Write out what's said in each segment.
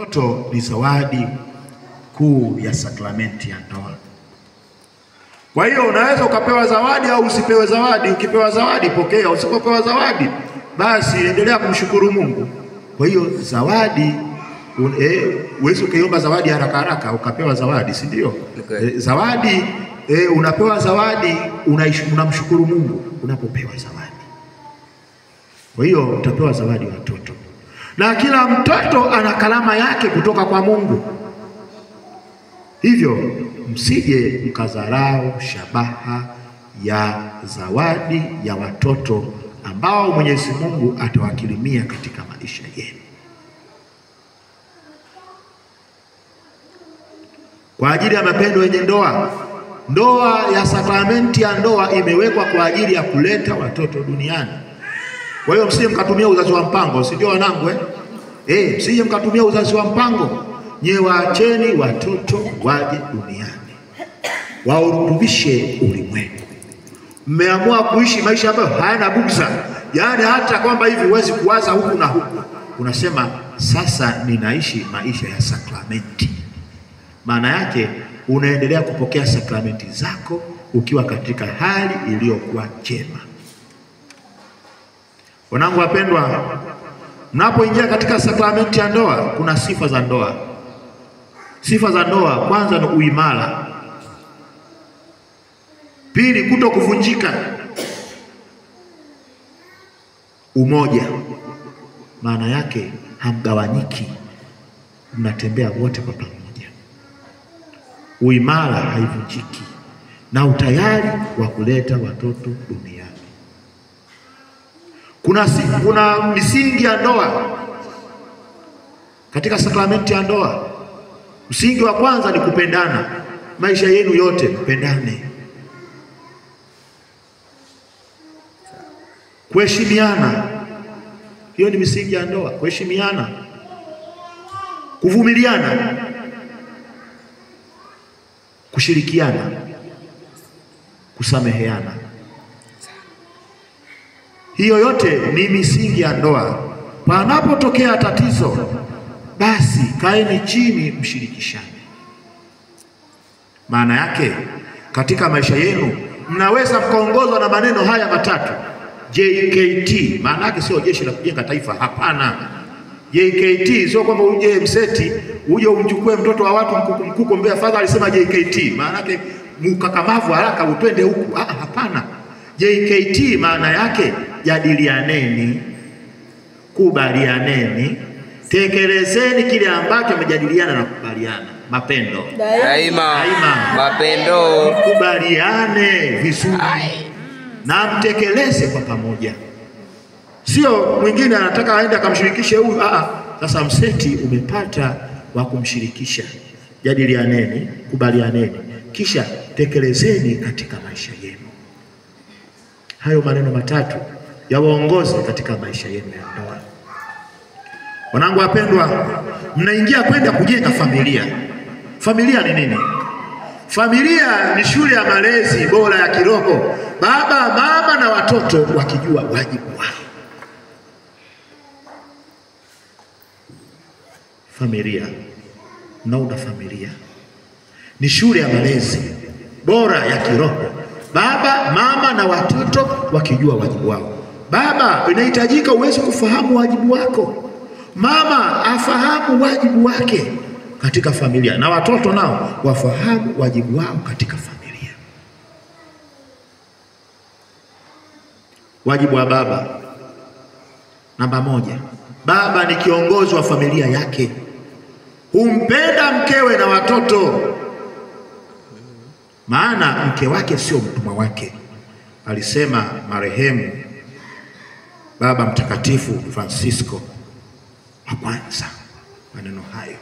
Mtoto ni zawadi kuu ya sakramenti ya ndoa. Kwa hiyo unaweza ukapewa zawadi au usipewe zawadi. Ukipewa zawadi pokea, usipopewa zawadi basi endelea kumshukuru Mungu. Kwa hiyo zawadi uweze ukiomba zawadi haraka haraka ukapewa zawadi, si ndio? Zawadi unapewa zawadi, unamshukuru Mungu unapopewa zawadi. Kwa hiyo utapewa zawadi watoto. Na kila mtoto ana kalama yake kutoka kwa Mungu. Hivyo msije mkadharau shabaha ya zawadi ya watoto ambao Mwenyezi Mungu atawakirimia katika maisha yenu. Kwa ajili ya mapendo yenye ndoa, ndoa ya sakramenti ya ndoa imewekwa kwa ajili ya kuleta watoto duniani. Kwa hiyo msije mkatumia uzazi wa mpango, si ndio wanangu msije mkatumia uzazi wa mpango. Waacheni watoto waje duniani, waurutubishe ulimwengu. Mmeamua kuishi maisha ambayo hayana bugza, yaani hata kwamba hivi huwezi kuwaza huku na huku. Unasema sasa ninaishi maisha ya sakramenti. Maana yake unaendelea kupokea sakramenti zako ukiwa katika hali iliyokuwa njema. Wanangu wapendwa, mnapoingia katika sakramenti ya ndoa kuna sifa za ndoa. Sifa za ndoa, kwanza ni uimara. Pili, kuto kuvunjika. Umoja, maana yake hamgawanyiki, mnatembea wote kwa pamoja. Uimara, haivunjiki, na utayari wa kuleta watoto duniani. Kuna misingi ya ndoa katika sakramenti ya ndoa. Msingi wa kwanza ni kupendana. Maisha yenu yote mpendane. Kuheshimiana, hiyo ni misingi ya ndoa. Kuheshimiana, kuvumiliana, kushirikiana, kusameheana. Hiyo yote ni misingi ya ndoa. Panapotokea tatizo, basi kaeni chini mshirikishane. Maana yake katika maisha yenu mnaweza mkaongozwa na maneno haya matatu: JKT. Maana yake sio jeshi la kujenga taifa, hapana. JKT sio kwamba uje mseti uje umchukue mtoto wa watu mkuko mbea father alisema JKT. Maana yake mkakamavu haraka utwende huku. Hapana. JKT maana yake jadilianeni, kubalianeni, tekelezeni kile ambacho mmejadiliana na kubaliana. Mapendo daima. Mapendo, kubaliane vizuri na mtekeleze kwa pamoja. Sio mwingine anataka aende akamshirikishe huyu. Sasa mseti umepata wa kumshirikisha. Jadilianeni, kubalianeni, kisha tekelezeni katika maisha yenu. Hayo maneno matatu yawaongoze katika maisha yenu ya ndoa. Wanangu wapendwa, mnaingia kwenda kujenga familia. Familia ni nini? Familia ni shule ya malezi bora ya kiroho, baba, mama na watoto wakijua wajibu wao. Familia, mnaunda familia, ni shule ya malezi bora ya kiroho, baba, mama na watoto wakijua wajibu wao. Baba, inahitajika uweze kufahamu wajibu wako. Mama afahamu wajibu wake katika familia, na watoto nao wafahamu wajibu wao katika familia. Wajibu wa baba, namba moja, baba ni kiongozi wa familia yake. Humpenda mkewe na watoto, maana mke wake sio mtumwa wake. Alisema marehemu Baba Mtakatifu Francisco wa kwanza maneno hayo,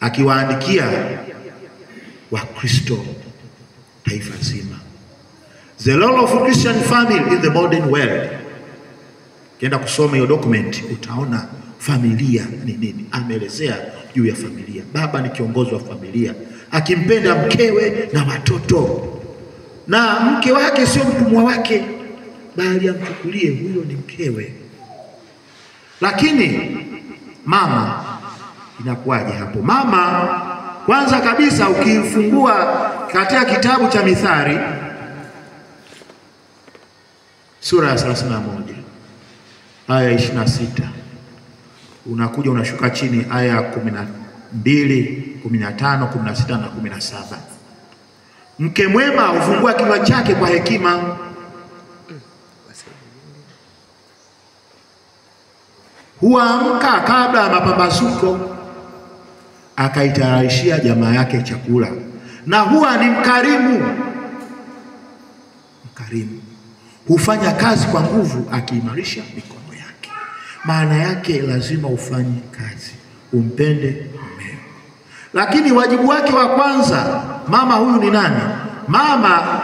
akiwaandikia Wakristo taifa zima. The role of Christian family in the modern world. Kienda kusoma hiyo document utaona familia ni nini. Ameelezea juu ya familia. Baba ni kiongozi wa familia, akimpenda mkewe na watoto, na mke wake sio mtumwa wake, bali amchukulie huyo ni mkewe. Lakini mama inakuwaje hapo? Mama kwanza kabisa ukifungua katika kitabu cha Mithali sura ya 31 aya 26, unakuja unashuka chini aya ya 12, 15, 16 na 17. Mke mwema hufungua kinywa chake kwa hekima, huamka kabla ya mapambazuko, akaitayarishia jamaa yake chakula, na huwa ni mkarimu. Mkarimu hufanya kazi kwa nguvu, akiimarisha mikono yake. Maana yake lazima ufanye kazi, umpende mumeo. Lakini wajibu wake wa kwanza, mama huyu ni nani? Mama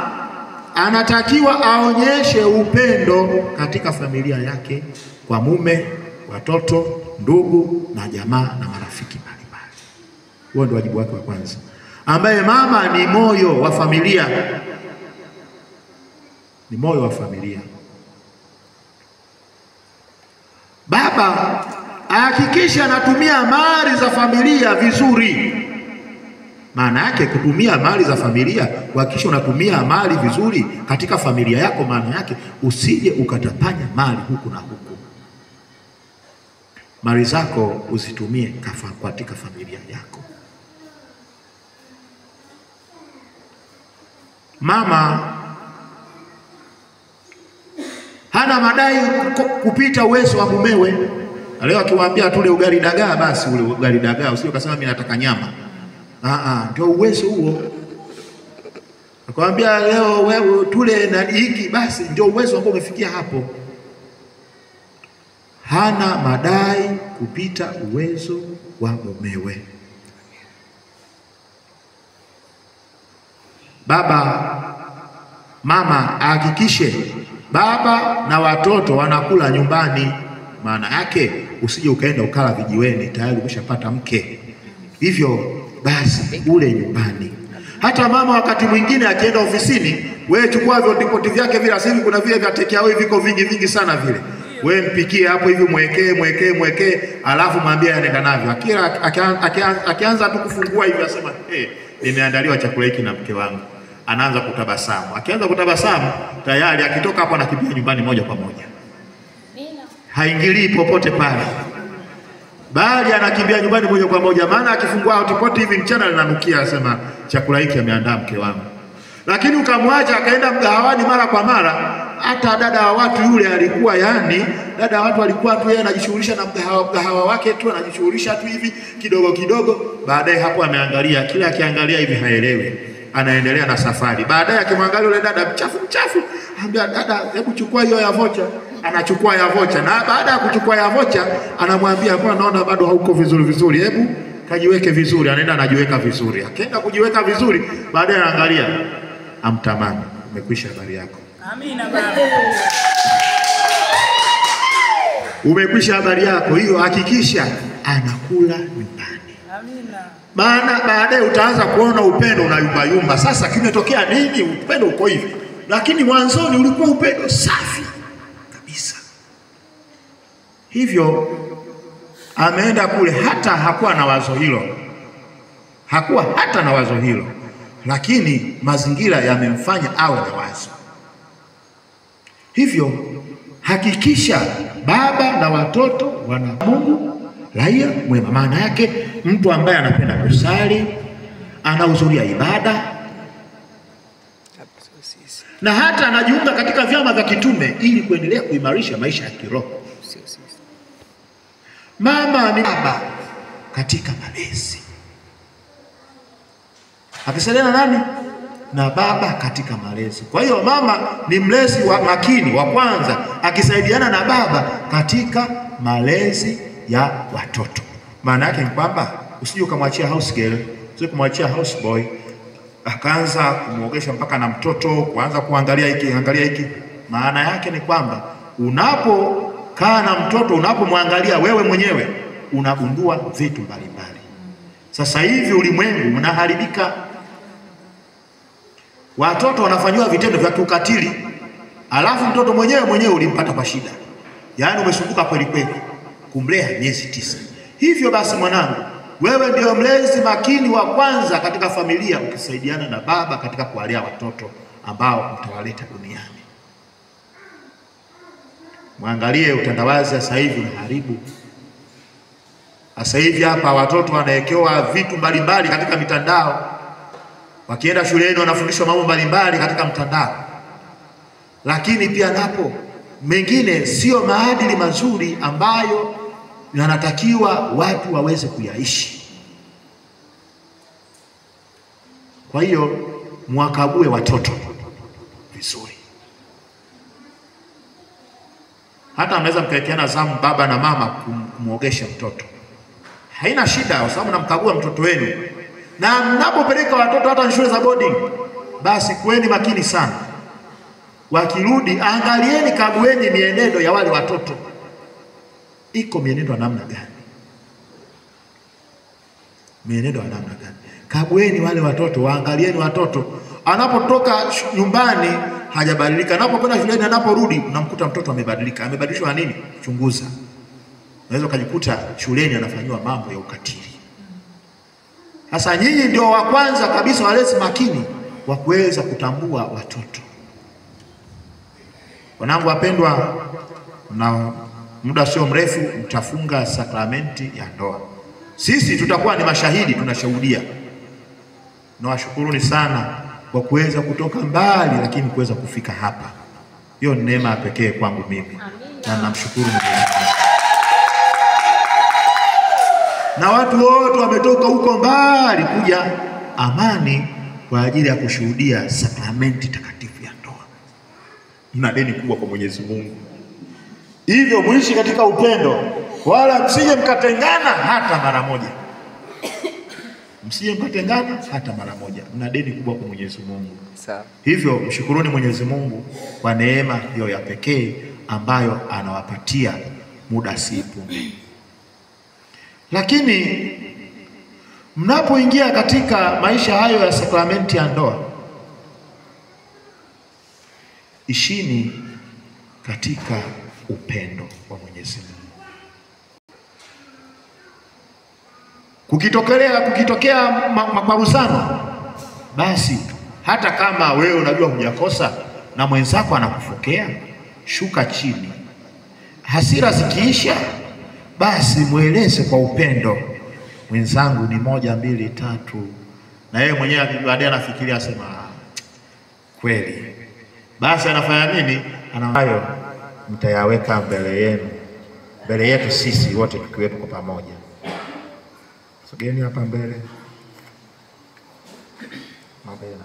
anatakiwa aonyeshe upendo katika familia yake, kwa mume, watoto, ndugu na jamaa na marafiki mbalimbali. Huo ndio wajibu wake wa kwanza, ambaye mama ni moyo wa familia, ni moyo wa familia. Baba ahakikisha anatumia mali za familia vizuri. Maana yake kutumia mali za familia, kuhakikisha unatumia mali vizuri katika familia yako. Maana yake usije ukatapanya mali huku na huku. Mali zako usitumie katika familia yako. Mama hana madai kupita uwezo wa mumewe. Leo akiwaambia tule ugali dagaa, basi ule ugali dagaa, usije ukasema mimi nataka nyama. Ndio uwezo huo. Akwambia leo wewe tule na hiki, basi ndio uwezo ambao umefikia hapo. Hana madai kupita uwezo wa mumewe. Mama ahakikishe baba na watoto wanakula nyumbani. Maana yake usije ukaenda ukala vijiweni, tayari umeshapata mke. Hivyo basi ule nyumbani. Hata mama wakati mwingine akienda ofisini, wewe chukua vipoti vyake vile, sasa kuna vile vya take away viko vingi sana vile. Wewe mpikie hapo hivi, mwekee, alafu mwambie anaenda navyo. Akianza tu kufungua hivi asema, nimeandaliwa chakula hiki na mke wangu. Anaanza kutabasamu. Akianza kutabasamu, tayari akitoka hapo anakimbia nyumbani moja kwa moja. Haingilii popote pale, bali anakimbia nyumbani moja kwa moja. Maana akifungua hotpot hivi mchana linanukia, asema chakula hiki ameandaa mke wangu. Lakini ukamwacha akaenda mgahawani mara kwa mara, hata dada wa watu yule alikuwa dada wa watu alikuwa tu yeye anajishughulisha na mgahawa wake tu, anajishughulisha tu hivi kidogo. Baadaye hapo ameangalia, kila akiangalia hivi haelewi, anaendelea na safari. Baadaye akimwangalia yule dada mchafu, anambia dada, hebu chukua hiyo ya vocha. Anachukua ya vocha, na baada ya kuchukua ya vocha anamwambia, kwa naona bado hauko vizuri, hebu kajiweke vizuri. Anaenda anajiweka vizuri. Akaenda kujiweka vizuri, baadaye anaangalia, amtamani. Umekwisha habari yako. Amina baba. Umekwisha habari yako hiyo. Hakikisha anakula nyumbani. Amina. Maana baadaye utaanza kuona upendo unayumba. Sasa kimetokea nini? Upendo uko hivi, lakini mwanzoni ulikuwa upendo safi kabisa. Hivyo ameenda kule, hata hakuwa na wazo hilo, lakini mazingira yamemfanya awe na wazo. Hivyo hakikisha baba na watoto wana Mungu, raia mwema. Maana yake mtu ambaye anapenda kusali, anahudhuria ibada, na hata anajiunga katika vyama vya kitume ili kuendelea kuimarisha maisha ya kiroho. Mama ni baba katika malezi, akisaidiana nani? Na baba katika malezi. Kwa hiyo mama ni mlezi wa makini wa kwanza, akisaidiana na baba katika malezi ya watoto. Maana yake ni kwamba usije ukamwachia house girl, usije kumwachia house boy, akaanza kumuogesha mpaka na mtoto kuanza kuangalia hiki. Maana yake ni kwamba unapokaa na mtoto, unapomwangalia wewe mwenyewe, unagundua vitu mbalimbali. Sasa hivi ulimwengu unaharibika. Watoto wanafanywa vitendo vya ukatili, alafu mtoto mwenyewe ulimpata kwa shida. Yaani umesumbuka kweli. kumlea miezi 9. Hivyo basi mwanangu, wewe ndio mlezi makini wa kwanza katika familia, ukisaidiana na baba katika kuwalea watoto ambao mtawaleta duniani. Mwangalie utandawazi sasa hivi unaharibu. Sasa hivi hapa watoto wanawekewa vitu mbalimbali katika mitandao. Wakienda shuleni wanafundishwa mambo mbalimbali katika mtandao. Lakini pia napo mengine sio maadili mazuri ambayo yanatakiwa watu waweze kuyaishi. Kwa hiyo mwakague watoto vizuri. Hata mnaweza mkaekeana zamu baba na mama kumuogesha mtoto. Haina shida kwa sababu namkagua mtoto wenu. Na mnapopeleka watoto hata shule za boarding, basi kuweni makini sana. Wakirudi angalieni, kagueni mienendo ya wale watoto. Iko mienendo ya namna gani? Mienendo ya namna gani? Kagueni wale watoto, waangalieni watoto. Anapotoka nyumbani hajabadilika, anapokwenda shuleni, anaporudi unamkuta mtoto amebadilika. Amebadilishwa nini? Chunguza. Unaweza kujikuta shuleni anafanywa mambo ya ukatili. Sasa nyinyi ndio wa kwanza kabisa walezi makini wa kuweza kutambua watoto. Wanangu wapendwa, na muda sio mrefu mtafunga sakramenti ya ndoa. Sisi tutakuwa ni mashahidi, tunashuhudia. Nawashukuruni sana kwa kuweza kutoka mbali lakini kuweza kufika hapa. Hiyo ni neema pekee kwangu mimi. Na namshukuru Mungu. Na watu wote wametoka huko mbali kuja Amani kwa ajili ya kushuhudia sakramenti takatifu ya ndoa. Mna deni kubwa kwa Mwenyezi Mungu. Hivyo muishi katika upendo, wala msije mkatengana hata mara moja. Msije mkatengana hata mara moja. Mna deni kubwa kwa Mwenyezi Mungu. Sawa. Hivyo mshukuruni Mwenyezi Mungu kwa neema hiyo ya pekee ambayo anawapatia muda si punde. Lakini mnapoingia katika maisha hayo ya sakramenti ya ndoa, ishini katika upendo wa Mwenyezi Mungu. Kukitokea makwaruzano, basi hata kama wewe unajua hujakosa na mwenzako anakufokea, shuka chini. Hasira zikiisha, basi mueleze kwa upendo, mwenzangu ni 1 2 3, na yeye mwenyewe baadaye anafikiria asema kweli. Basi anafanya nini? Anayo mtayaweka mbele yenu, mbele yetu sisi wote tukiwepo kwa pamoja. Sogeni hapa mbele. Mbele.